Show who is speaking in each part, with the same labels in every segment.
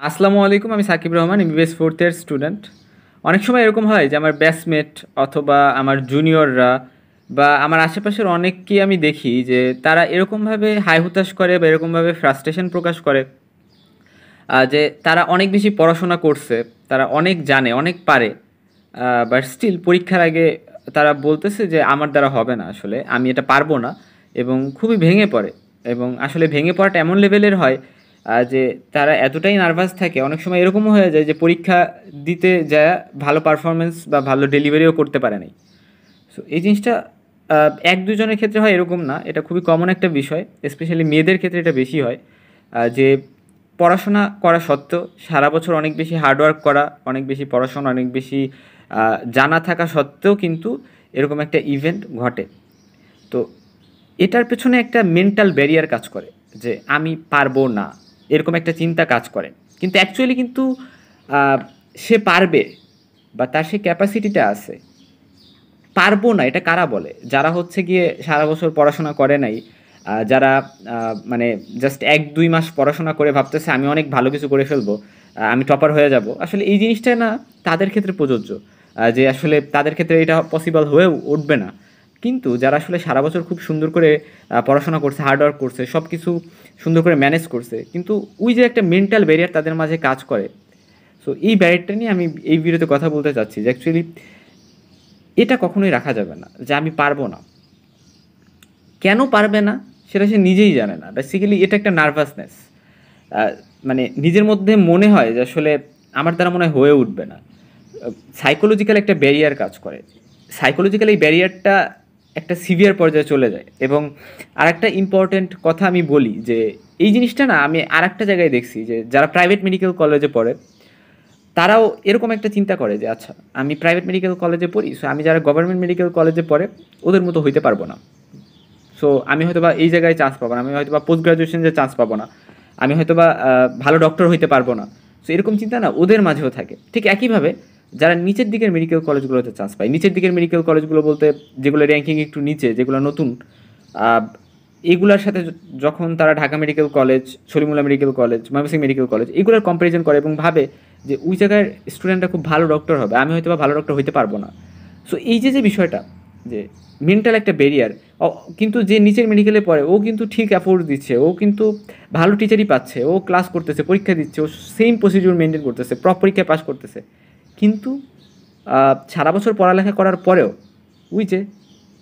Speaker 1: আসসালামু আলাইকুম। আমি Sakib Rahman, MBBS fourth year student. অনেক সময় এরকম হয় যে আমার ব্যাচমেট অথবা আমার জুনিয়ররা বা আমার আশেপাশের অনেককেই আমি দেখি যে তারা এরকমভাবে হাই হুতাশ করে বা এরকমভাবে ফ্রাস্ট্রেশন প্রকাশ করে যে তারা অনেক বেশি পড়াশোনা করছে, তারা অনেক জানে, অনেক পারে, বাট স্টিল পরীক্ষার আগে তারা বলতেছে যে আমার দ্বারা হবে না, আসলে আমি এটা পারবো না, এবং খুবই ভেঙে পড়ে। এবং আসলে ভেঙে পড়াটা এমন লেভেলের হয় যে তারা এতটাই নার্ভাস থাকে, অনেক সময় এরকমও হয়ে যায় যে পরীক্ষা দিতে যায় ভালো পারফরমেন্স বা ভালো ডেলিভারিও করতে পারে নাই। সো এই জিনিসটা এক দুজনের ক্ষেত্রে হয় এরকম না, এটা খুবই কমন একটা বিষয়। স্পেশালি মেয়েদের ক্ষেত্রে এটা বেশি হয় যে পড়াশোনা করা সত্ত্বেও সারা বছর অনেক বেশি হার্ডওয়ার্ক করা, অনেক বেশি পড়াশোনা, অনেক বেশি জানা থাকা সত্ত্বেও কিন্তু এরকম একটা ইভেন্ট ঘটে। তো এটার পেছনে একটা মেন্টাল ব্যারিয়ার কাজ করে যে আমি পারবো না, এরকম একটা চিন্তা কাজ করে। কিন্তু অ্যাকচুয়ালি কিন্তু আহ, সে পারবে বা তার সে ক্যাপাসিটিটা আছে। পারবো না এটা কারা বলে? যারা হচ্ছে গিয়ে সারা বছর পড়াশোনা করে নাই, যারা মানে জাস্ট 1-2 মাস পড়াশোনা করে ভাবতেছে আমি অনেক ভালো কিছু করে ফেলবো, আমি টপার হয়ে যাব। আসলে এই জিনিসটা না তাদের ক্ষেত্রে প্রযোজ্য, যে আসলে তাদের ক্ষেত্রে এটা পসিবল হয়ে উঠবে না। কিন্তু যারা আসলে সারা বছর খুব সুন্দর করে পড়াশোনা করছে, হার্ডওয়ার্ক করছে, সব কিছু সুন্দর করে ম্যানেজ করছে, কিন্তু ওই যে একটা মেন্টাল ব্যারিয়ার তাদের মাঝে কাজ করে। সো এই ব্যারিয়ারটা নিয়ে আমি এই ভিডিওতে কথা বলতে চাচ্ছি যে অ্যাকচুয়ালি এটা কখনোই রাখা যাবে না যে আমি পারবো না। কেন পারবে না সেটা সে নিজেই জানে না। বেসিক্যালি এটা একটা নার্ভাসনেস, মানে নিজের মধ্যে মনে হয় যে আসলে আমার দ্বারা মনে হয় হয়ে উঠবে না। সাইকোলজিক্যাল একটা ব্যারিয়ার কাজ করে। সাইকোলজিক্যাল এই ব্যারিয়ারটা একটা সিভিয়ার পর্যায়ে চলে যায়। এবং আর একটা ইম্পর্ট্যান্ট কথা আমি বলি যে এই জিনিসটা না আমি আর একটা জায়গায় দেখছি যে যারা প্রাইভেট মেডিকেল কলেজে পড়ে তারাও এরকম একটা চিন্তা করে যে আচ্ছা আমি প্রাইভেট মেডিকেল কলেজে পড়ি, সো আমি যারা গভর্নমেন্ট মেডিকেল কলেজে পড়ে ওদের মতো হইতে পারবো না। সো আমি হয়তো বা এই জায়গায় চান্স পাবো না, আমি হয়তো বা পোস্ট গ্রাজুয়েশনে চান্স পাবো না, আমি হয়তো বা ভালো ডক্টর হইতে পারবো না। সো এরকম চিন্তা না ওদের মাঝেও থাকে। ঠিক একইভাবে যারা নিচের দিকের মেডিকেল কলেজগুলোতে চান্স পায়, নিচের দিকের মেডিকেল কলেজগুলো বলতে যেগুলো র্যাঙ্কিং একটু নিচে, যেগুলো নতুন, আহ, এগুলোর সাথে যখন তারা Dhaka medical college, Salimullah medical college, Mymensingh medical college এগুলোর কম্পারিজন করে এবং ভাবে যে ওই জায়গার স্টুডেন্টরা খুব ভালো ডক্টর হবে, আমি হয়তো বা ভালো ডক্টর হইতে পারবো না। সো এই যে যে বিষয়টা, যে মেন্টাল একটা ব্যারিয়ার। কিন্তু যে নিচের মেডিকেলে পড়ে ও কিন্তু ঠিক অ্যাফোর্ড দিচ্ছে, ও কিন্তু ভালো টিচারই পাচ্ছে, ও ক্লাস করতেছে, পরীক্ষা দিচ্ছে, ও সেম প্রসিডিউর মেনটেন করতেছে, পরীক্ষায় পাস করতেছে। কিন্তু সারা বছর পড়ালেখা করার পরেও ওই যে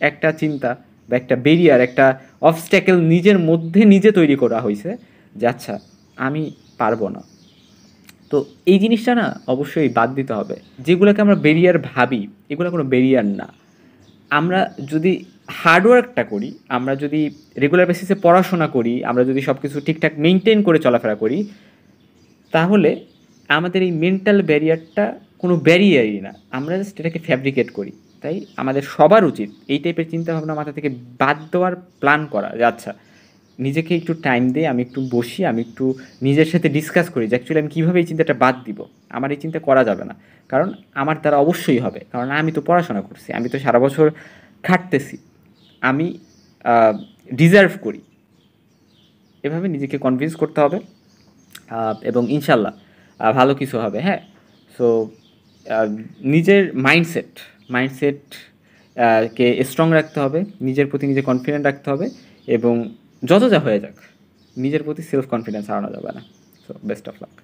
Speaker 1: একটা চিন্তা বা একটা ব্যারিয়ার, একটা অবস্ট্যাকেল নিজের মধ্যে নিজে তৈরি করা হয়েছে যে আচ্ছা আমি পারবো না। তো এই জিনিসটা না অবশ্যই বাদ দিতে হবে। যেগুলোকে আমরা ব্যারিয়ার ভাবি এগুলো কোনো ব্যারিয়ার না। আমরা যদি হার্ডওয়ার্কটা করি, আমরা যদি রেগুলার বেসিসে পড়াশোনা করি, আমরা যদি সব কিছু ঠিকঠাক মেনটেন করে চলাফেরা করি, তাহলে আমাদের এই মেন্টাল ব্যারিয়ারটা কোনো ব্যারিয়ারই না, আমরা জাস্ট এটাকে ফ্যাব্রিকেট করি। তাই আমাদের সবার উচিত এই টাইপের চিন্তাভাবনা মাথা থেকে বাদ দেওয়ার প্ল্যান করা যে আচ্ছা নিজেকে একটু টাইম দিয়ে আমি একটু বসি, আমি একটু নিজের সাথে ডিসকাস করি যে অ্যাকচুয়ালি আমি কীভাবে এই চিন্তাটা বাদ দিব। আমার এই চিন্তা করা যাবে না, কারণ আমার দ্বারা অবশ্যই হবে, কারণ আমি তো পড়াশোনা করছি, আমি তো সারা বছর খাটতেছি, আমি ডিজার্ভ করি। এভাবে নিজেকে কনভিন্স করতে হবে, এবং ইনশাল্লাহ ভালো কিছু হবে। হ্যাঁ। সো নিজের মাইন্ডসেট কে স্ট্রং রাখতে হবে, নিজের প্রতি নিজে কনফিডেন্ট রাখতে হবে, এবং যত যা হয়ে যাক নিজের প্রতি সেলফ কনফিডেন্স হারানো যাবে না। So best of luck.